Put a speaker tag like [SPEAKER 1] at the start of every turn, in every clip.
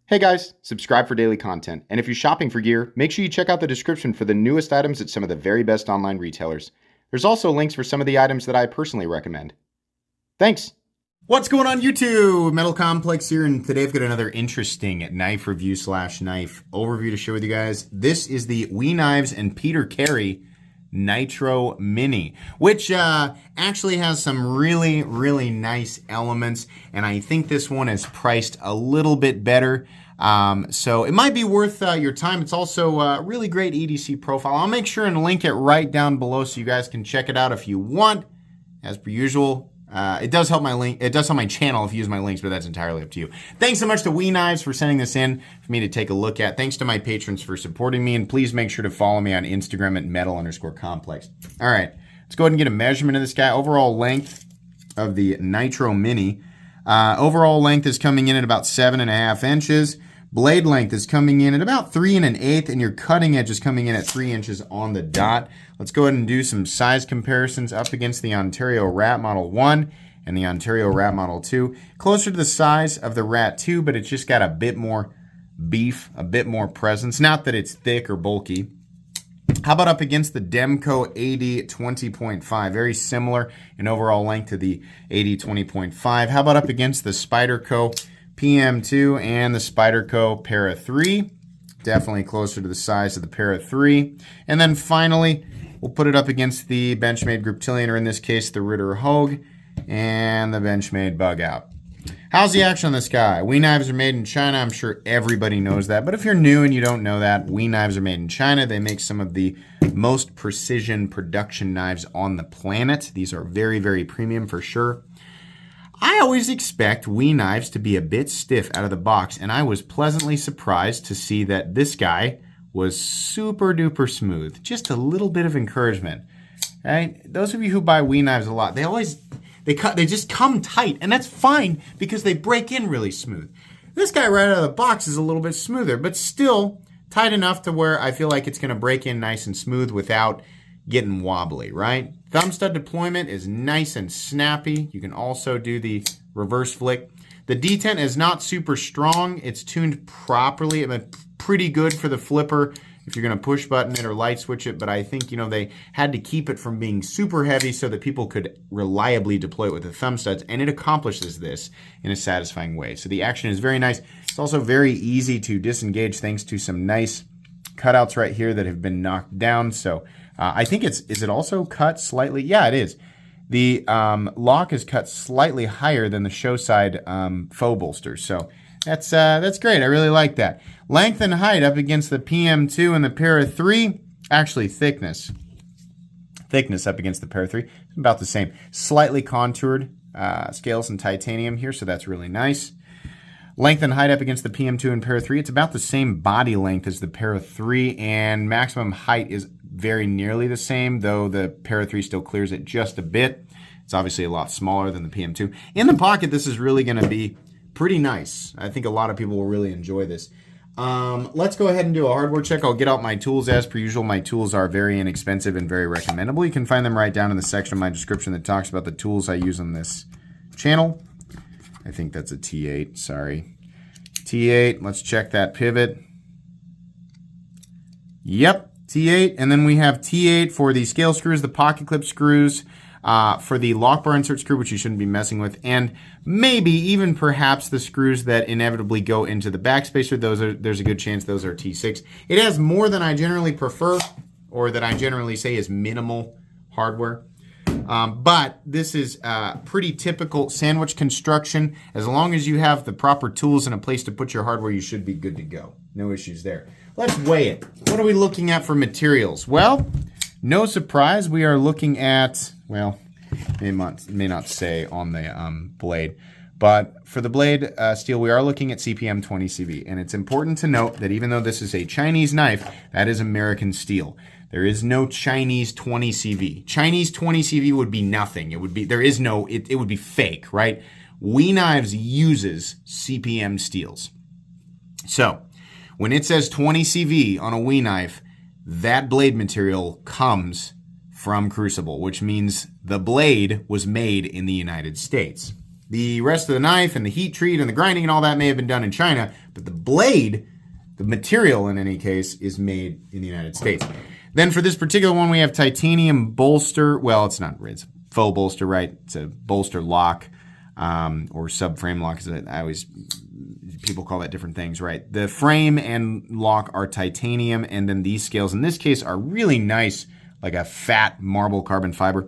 [SPEAKER 1] Hey guys, subscribe for daily content. And if you're shopping for gear, make sure you check out the description for the newest items at some of the very best online retailers. There's also links for some of the items that I personally recommend. Thanks!
[SPEAKER 2] What's going on YouTube? Metal Complex here, and today I've got another interesting knife review / knife overview to share with you guys. This is the WE Knives and Peter Carey Nitro Mini, which actually has some really nice elements, and I think this one is priced a little bit better. So it might be worth your time. It's also a really great EDC profile. I'll make sure and link it right down below so you guys can check it out if you want. As per usual, it does help my link. It does help my channel if you use my links, but that's entirely up to you. Thanks so much to WE Knives for sending this in for me to take a look at. Thanks to my patrons for supporting me, and please make sure to follow me on Instagram at metal_complex. All right, let's go ahead and get a measurement of this guy. Overall length of the Nitro Mini. Overall length is coming in at about 7.5 inches. Blade length is coming in at about 3 1/8, and your cutting edge is coming in at 3 inches on the dot. Let's go ahead and do some size comparisons up against the Ontario Rat Model 1 and the Ontario Rat Model 2. Closer to the size of the Rat 2, but it's just got a bit more beef, a bit more presence. Not that it's thick or bulky. How about up against the Demco AD 20.5? Very similar in overall length to the AD 20.5. How about up against the Spyderco PM2 and the Spyderco Para 3? Definitely closer to the size of the Para 3. And then finally, we'll put it up against the Benchmade Griptilian, or in this case, the Ritter Hogue, and the Benchmade Bug Out. How's the action on this guy? WE Knives are made in China. I'm sure everybody knows that. But if you're new and you don't know that, WE Knives are made in China. They make some of the most precision production knives on the planet. These are very premium for sure. I always expect WE Knives to be a bit stiff out of the box, and I was pleasantly surprised to see that this guy was super duper smooth. Just a little bit of encouragement. Right? Those of you who buy WE Knives a lot, they just come tight, and that's fine because they break in really smooth. This guy right out of the box is a little bit smoother, but still tight enough to where I feel like it's going to break in nice and smooth without getting wobbly, right? Thumb stud deployment is nice and snappy. You can also do the reverse flick. The detent is not super strong. It's tuned properly. I mean, pretty good for the flipper if you're going to push button it or light switch it, but I think, you know, they had to keep it from being super heavy so that people could reliably deploy it with the thumb studs, and it accomplishes this in a satisfying way. So the action is very nice. It's also very easy to disengage thanks to some nice cutouts right here that have been knocked down. So I think is it also cut slightly? Yeah, it is. The lock is cut slightly higher than the show side faux bolster. So that's great. I really like that. Length and height up against the PM2 and the Para 3. Actually, thickness up against the Para 3 is about the same. Slightly contoured scales and titanium here, so that's really nice. Length and height up against the PM2 and Para 3. It's about the same body length as the Para 3, and maximum height is very nearly the same, though the Para 3 still clears it just a bit. It's obviously a lot smaller than the PM2. In the pocket, this is really going to be pretty nice. I think a lot of people will really enjoy this. Let's go ahead and do a hardware check. I'll get out my tools as per usual. My tools are very inexpensive and very recommendable. You can find them right down in the section of my description that talks about the tools I use on this channel. I think that's a T8, sorry. T8, let's check that pivot. Yep, T8, and then we have T8 for the scale screws, the pocket clip screws, for the lock bar insert screw, which you shouldn't be messing with, and maybe even perhaps the screws that inevitably go into the backspacer. There's a good chance those are T6. It has more than I generally prefer, or that I generally say is minimal hardware. But this is pretty typical sandwich construction. As long as you have the proper tools and a place to put your hardware, you should be good to go. No issues there. Let's weigh it. What are we looking at for materials? Well, no surprise, we are looking at, well, may not say on the blade, but for the blade steel, we are looking at CPM 20CV. And it's important to note that even though this is a Chinese knife, that is American steel. There is no Chinese 20 CV. Chinese 20 CV would be nothing. It would be, it would be fake, right? WE Knives uses CPM steels. So when it says 20 CV on a WE knife, that blade material comes from Crucible, which means the blade was made in the United States. The rest of the knife and the heat treat and the grinding and all that may have been done in China, but the blade, the material in any case, is made in the United States. Then for this particular one, we have titanium bolster. Well, it's not, it's faux bolster, right? It's a bolster lock or subframe lock. People call that different things, right? The frame and lock are titanium, and then these scales in this case are really nice, like a fat marble carbon fiber.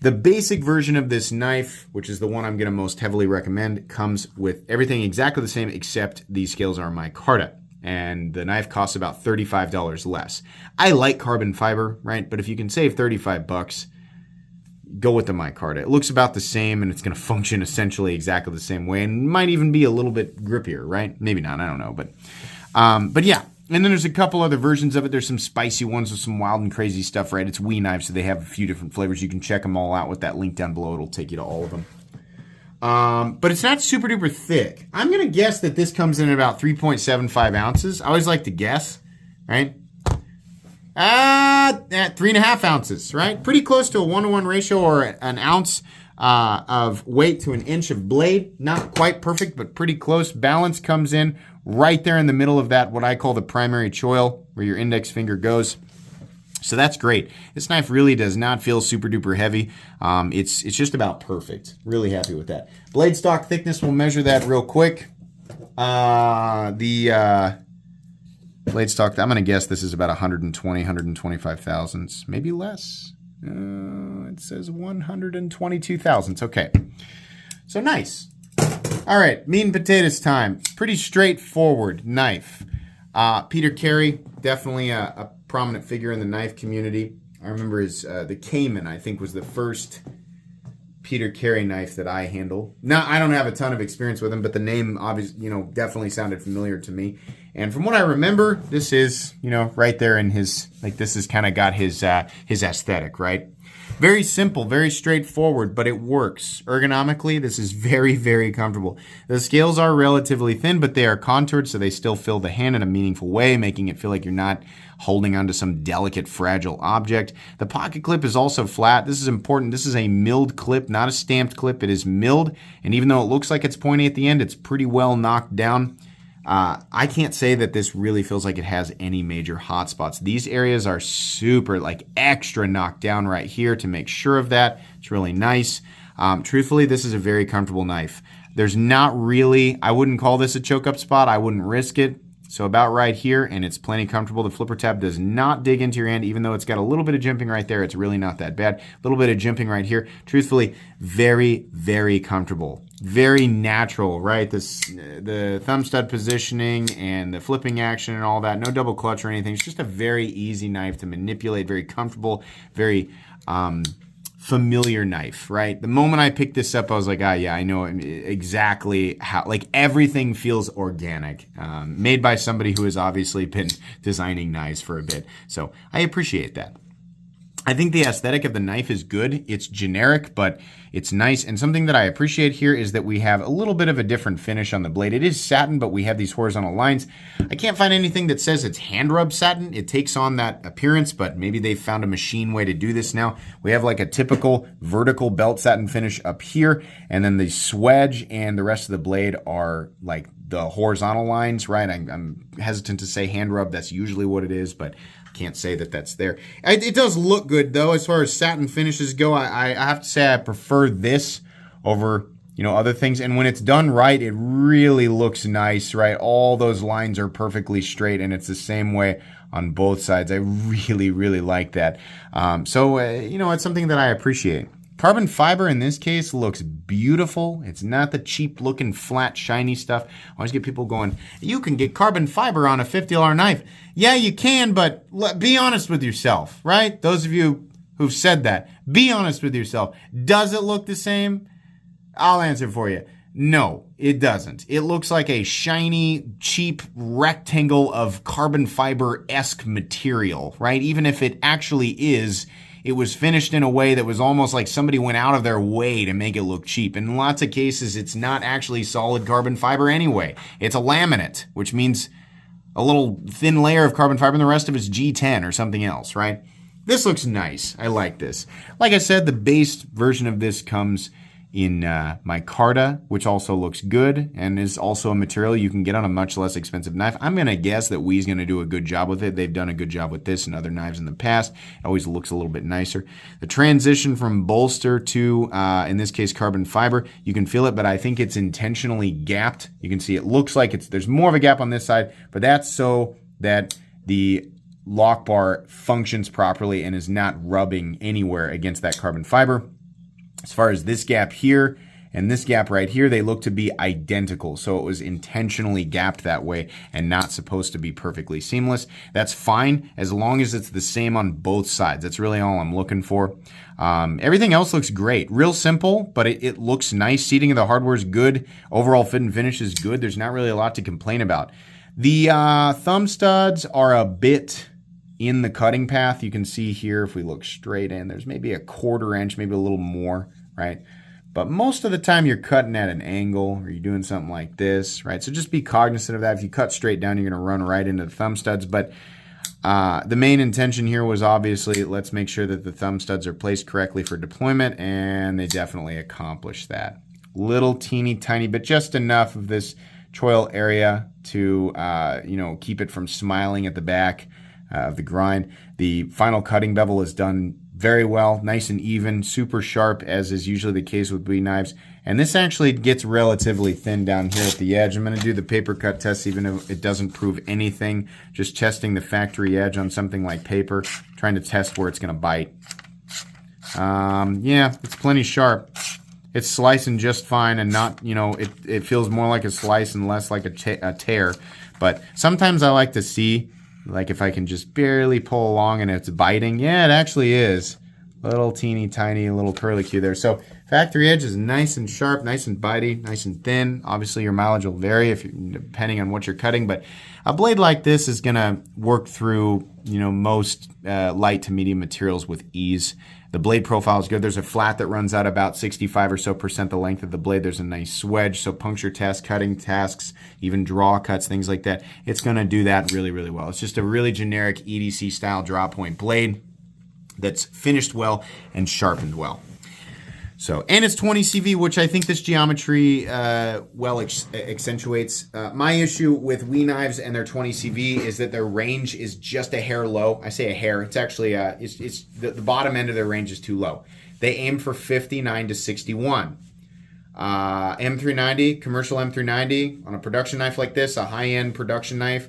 [SPEAKER 2] The basic version of this knife, which is the one I'm going to most heavily recommend, comes with everything exactly the same except these scales are micarta. And the knife costs about $35 less. I like carbon fiber, right? But if you can save $35, go with the micarta. It looks about the same and it's going to function essentially exactly the same way and might even be a little bit grippier, right? Maybe not, I don't know. But yeah. And then there's a couple other versions of it. There's some spicy ones with some wild and crazy stuff, right? It's WE Knives, so they have a few different flavors. You can check them all out with that link down below. It'll take you to all of them. But it's not super duper thick. I'm going to guess that this comes in at about 3.75 ounces. I always like to guess, right? At 3.5 ounces, right? Pretty close to a 1-to-1 ratio or an ounce of weight to an inch of blade. Not quite perfect, but pretty close. Balance comes in right there in the middle of that, what I call the primary choil, where your index finger goes. So that's great. This knife really does not feel super duper heavy. It's just about perfect. Really happy with that. Blade stock thickness, we'll measure that real quick. The blade stock, I'm going to guess this is about 125 thousandths, maybe less. It says 122 thousandths. Okay. So nice. All right, meat and potatoes time. Pretty straightforward knife. Peter Carey, definitely a prominent figure in the knife community. I remember his the Cayman, I think, was the first Peter Carey knife that I handle. Now, I don't have a ton of experience with him, but the name obviously, definitely sounded familiar to me. And from what I remember, this is, right there in his, this has kind of got his aesthetic, right? Very simple, very straightforward, but it works. Ergonomically, this is very, very comfortable. The scales are relatively thin, but they are contoured, so they still fill the hand in a meaningful way, making it feel like you're not holding onto some delicate, fragile object. The pocket clip is also flat. This is important. This is a milled clip, not a stamped clip. It is milled, and even though it looks like it's pointy at the end, it's pretty well knocked down. I can't say that this really feels like it has any major hot spots. These areas are super, extra knocked down right here to make sure of that. It's really nice. Truthfully, this is a very comfortable knife. There's not really, I wouldn't call this a choke up spot. I wouldn't risk it. So about right here, and it's plenty comfortable. The flipper tab does not dig into your hand, even though it's got a little bit of jimping right there. It's really not that bad. A little bit of jimping right here. Truthfully, very, very comfortable. Very natural, right? The thumb stud positioning and the flipping action and all that. No double clutch or anything. It's just a very easy knife to manipulate. Very comfortable. Very familiar knife, right? The moment I picked this up, I was like, yeah, I know exactly how, everything feels organic. Made by somebody who has obviously been designing knives for a bit. So I appreciate that. I think the aesthetic of the knife is good. It's generic, but it's nice. And something that I appreciate here is that we have a little bit of a different finish on the blade. It is satin, but we have these horizontal lines. I can't find anything that says it's hand rub satin. It takes on that appearance, but maybe they've found a machine way to do this now. We have a typical vertical belt satin finish up here, and then the swedge and the rest of the blade are the horizontal lines, right? I'm hesitant to say hand rub. That's usually what it is, but can't say that that's there. It does look good, though, as far as satin finishes go. I have to say I prefer this over, other things. And when it's done right, it really looks nice, right? All those lines are perfectly straight, and it's the same way on both sides. I really, really like that. So it's something that I appreciate. Carbon fiber in this case looks beautiful. It's not the cheap looking flat shiny stuff. I always get people going, you can get carbon fiber on a $50 knife. Yeah, you can, but be honest with yourself, right? Those of you who've said that, be honest with yourself. Does it look the same? I'll answer for you. No, it doesn't. It looks like a shiny, cheap rectangle of carbon fiber-esque material, right? Even if it actually is, it was finished in a way that was almost like somebody went out of their way to make it look cheap. In lots of cases, it's not actually solid carbon fiber anyway. It's a laminate, which means a little thin layer of carbon fiber, and the rest of it's G10 or something else, right? This looks nice. I like this. Like I said, the base version of this comes in micarta, which also looks good and is also a material you can get on a much less expensive knife. I'm going to guess that WE's going to do a good job with it. They've done a good job with this and other knives in the past. It always looks a little bit nicer. The transition from bolster to, in this case, carbon fiber, you can feel it, but I think it's intentionally gapped. You can see it looks like there's more of a gap on this side, but that's so that the lock bar functions properly and is not rubbing anywhere against that carbon fiber. As far as this gap here and this gap right here, they look to be identical. So it was intentionally gapped that way and not supposed to be perfectly seamless. That's fine as long as it's the same on both sides. That's really all I'm looking for. Everything else looks great. Real simple, but it looks nice. Seating of the hardware is good. Overall fit and finish is good. There's not really a lot to complain about. The thumb studs are a bit in the cutting path. You can see here, if we look straight in, there's maybe a 1/4 inch, maybe a little more, right? But most of the time you're cutting at an angle or you're doing something like this, right? So just be cognizant of that. If you cut straight down, you're going to run right into the thumb studs. But the main intention here was obviously, let's make sure that the thumb studs are placed correctly for deployment, and they definitely accomplished that. Little teeny tiny, but just enough of this choil area to, keep it from smiling at the back of the grind. The final cutting bevel is done very well, nice and even, super sharp, as is usually the case with WE knives. And this actually gets relatively thin down here at the edge. I'm going to do the paper cut test even if it doesn't prove anything. Just testing the factory edge on something like paper, trying to test where it's going to bite. Yeah, it's plenty sharp. It's slicing just fine and not, it feels more like a slice and less like a tear. But sometimes I like to see, like if I can just barely pull along and it's biting. Yeah, it actually is. Little teeny tiny little curlicue there. So factory edge is nice and sharp, nice and bitey, nice and thin. Obviously your mileage will vary depending on what you're cutting, but a blade like this is going to work through most light to medium materials with ease. The blade profile is good. There's a flat that runs out about 65% or so the length of the blade. There's a nice swedge, so puncture tests, cutting tasks, even draw cuts, things like that. It's going to do that really, really well. It's just a really generic EDC style draw point blade that's finished well and sharpened well. So, and it's 20 CV, which I think this geometry accentuates. My issue with WE knives and their 20 CV is that their range is just a hair low. I say a hair. It's actually it's the bottom end of their range is too low. They aim for 59 to 61. M390, commercial M390 on a production knife like this, a high-end production knife,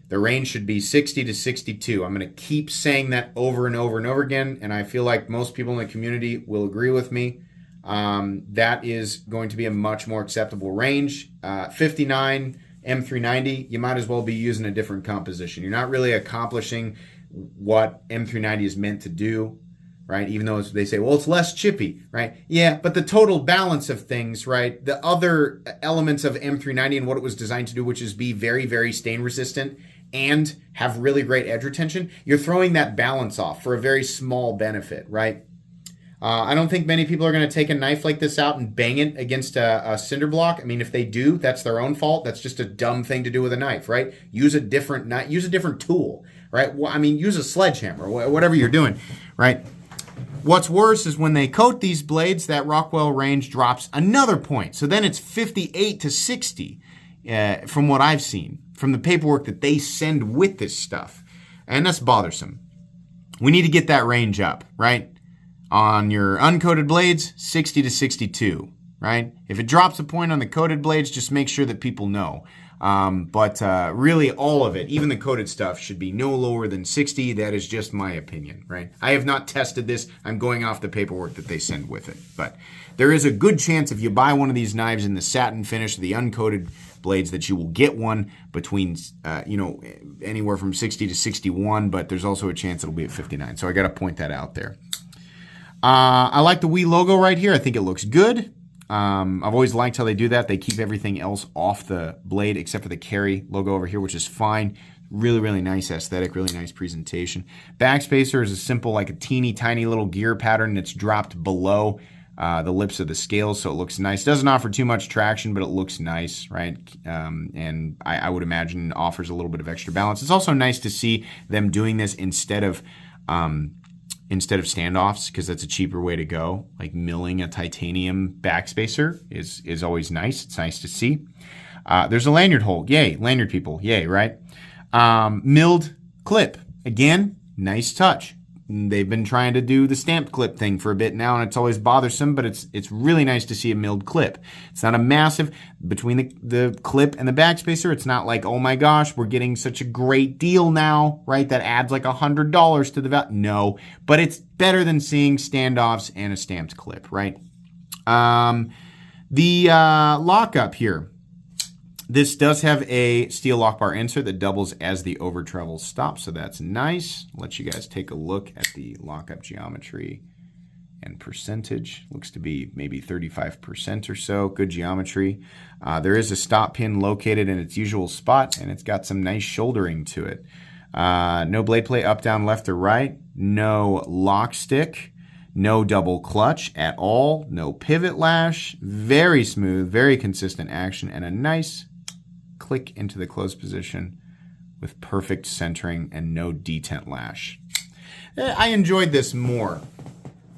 [SPEAKER 2] the range should be 60 to 62. I'm going to keep saying that over and over and over again, and I feel like most people in the community will agree with me. That is going to be a much more acceptable range. 59 M390, you might as well be using a different composition. You're not really accomplishing what M390 is meant to do, right? Even though they say, well, it's less chippy, right? Yeah, but the total balance of things, right? The other elements of M390 and what it was designed to do, which is be very, very stain resistant and have really great edge retention, you're throwing that balance off for a very small benefit, right? I don't think many people are going to take a knife like this out and bang it against a cinder block. I mean, if they do, that's their own fault. That's just a dumb thing to do with a knife, right? Use a different knife, use a different tool, right? Well, I mean, use a sledgehammer, whatever you're doing, right? What's worse is when they coat these blades, that Rockwell range drops another point. So then it's 58 to 60 from what I've seen, from the paperwork that they send with this stuff. And that's bothersome. We need to get that range up, right? On your uncoated blades, 60 to 62, right? If it drops a point on the coated blades, just make sure that people know. But really all of it, even the coated stuff, should be no lower than 60. That is just my opinion, right? I have not tested this. I'm going off the paperwork that they send with it. But there is a good chance if you buy one of these knives in the satin finish, the uncoated blades, that you will get one between, anywhere from 60 to 61, but there's also a chance it'll be at 59. So I got to point that out there. I like the WE logo right here. I think it looks good. I've always liked how they do that. They keep everything else off the blade except for the carry logo over here, which is fine. Really, really nice aesthetic, really nice presentation. Backspacer is a simple, like a teeny tiny little gear pattern that's dropped below the lips of the scales, so it looks nice. Doesn't offer too much traction, but it looks nice, right? And I would imagine offers a little bit of extra balance. It's also nice to see them doing this instead of instead of standoffs, because that's a cheaper way to go. Like milling a titanium backspacer is always nice. It's nice to see. There's a lanyard hole. Yay, lanyard people. Yay, right? Milled clip. Again, nice touch. They've been trying to do the stamped clip thing for a bit now, and it's always bothersome, but it's really nice to see a milled clip. It's not a massive, between the clip and the backspacer, it's not like, oh my gosh, we're getting such a great deal now, right? That adds like $100 to the value. No, but it's better than seeing standoffs and a stamped clip, right? The lockup here. This does have a steel lock bar insert that doubles as the over travel stop, so that's nice. I'll let you guys take a look at the lockup geometry and percentage. Looks to be maybe 35% or so. Good geometry. There is a stop pin located in its usual spot, and it's got some nice shouldering to it. No blade play up, down, left, or right. No lock stick. No double clutch at all. No pivot lash. Very smooth, very consistent action, and a nice click into the closed position with perfect centering and no detent lash. I enjoyed this more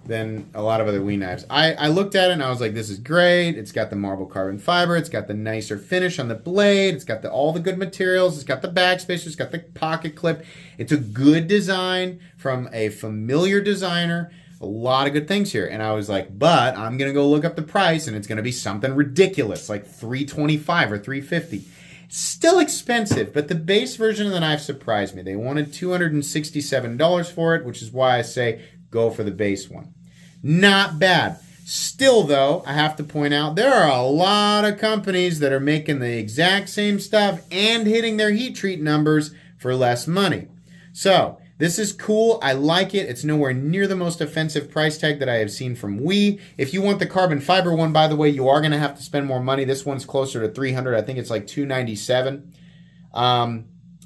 [SPEAKER 2] than a lot of other WE knives. I looked at it and I was like, this is great. It's got the marble carbon fiber. It's got the nicer finish on the blade. It's got all the good materials. It's got the backspacer. It's got the pocket clip. It's a good design from a familiar designer. A lot of good things here. And I was like, but I'm going to go look up the price and it's going to be something ridiculous, like $325 or $350. Still expensive, but the base version of the knife surprised me. They wanted $267 for it, which is why I say go for the base one. Not bad. Still, though, I have to point out there are a lot of companies that are making the exact same stuff and hitting their heat treat numbers for less money. So this is cool. I like it. It's nowhere near the most offensive price tag that I have seen from WE. If you want the carbon fiber one, by the way, you are going to have to spend more money. This one's closer to $300. I think it's like $297.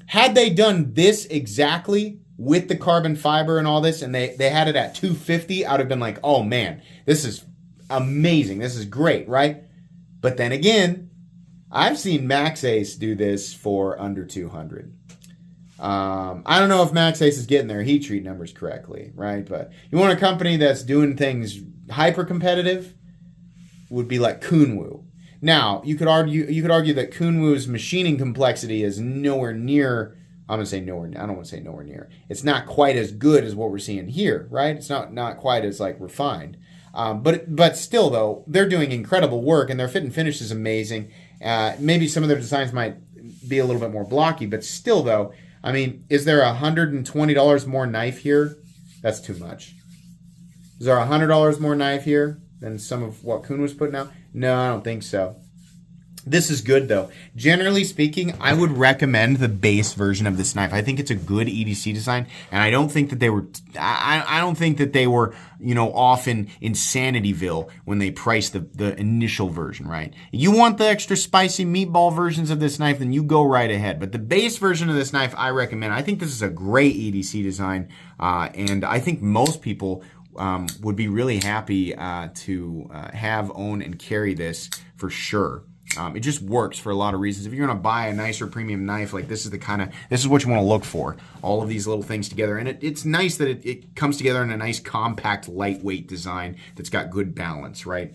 [SPEAKER 2] Had they done this exactly with the carbon fiber and all this, and they had it at $250, I would have been like, oh man, this is amazing. This is great, right? But then again, I've seen Max Ace do this for under $200. I don't know if Max Ace is getting their heat treat numbers correctly, right? But you want a company that's doing things hyper competitive, would be like Kunwu. Now, you could argue that Kunwu's machining complexity is nowhere near. I'm gonna say nowhere. I don't want to say nowhere near. It's not quite as good as what we're seeing here, right? It's not quite as like refined. But still, though, they're doing incredible work, and their fit and finish is amazing. Maybe some of their designs might be a little bit more blocky, but still, though. I mean, is there $120 more knife here? That's too much. Is there $100 more knife here than some of what Kuhn was putting out? No, I don't think so. This is good, though. Generally speaking, I would recommend the base version of this knife. I think it's a good EDC design, and I don't think that they were. I don't think that they were, off in Insanityville when they priced the initial version. Right? You want the extra spicy meatball versions of this knife, then you go right ahead. But the base version of this knife, I recommend. I think this is a great EDC design, and I think most people would be really happy to have, own, and carry this for sure. It just works for a lot of reasons. If you're going to buy a nicer premium knife, like this is what you want to look for. All of these little things together. And it's nice that it comes together in a nice, compact, lightweight design that's got good balance, right?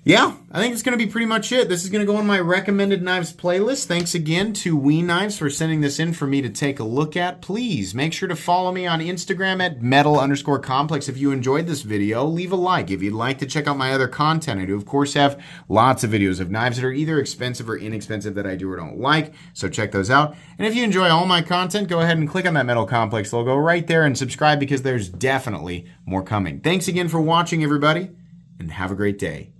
[SPEAKER 2] Yeah, I think it's going to be pretty much it. This is going to go on my recommended knives playlist. Thanks again to WE Knives for sending this in for me to take a look at. Please make sure to follow me on Instagram at metal_complex. If you enjoyed this video, leave a like. If you'd like to check out my other content, I do, of course, have lots of videos of knives that are either expensive or inexpensive that I do or don't like. So check those out. And if you enjoy all my content, go ahead and click on that Metal Complex logo right there and subscribe because there's definitely more coming. Thanks again for watching, everybody, and have a great day.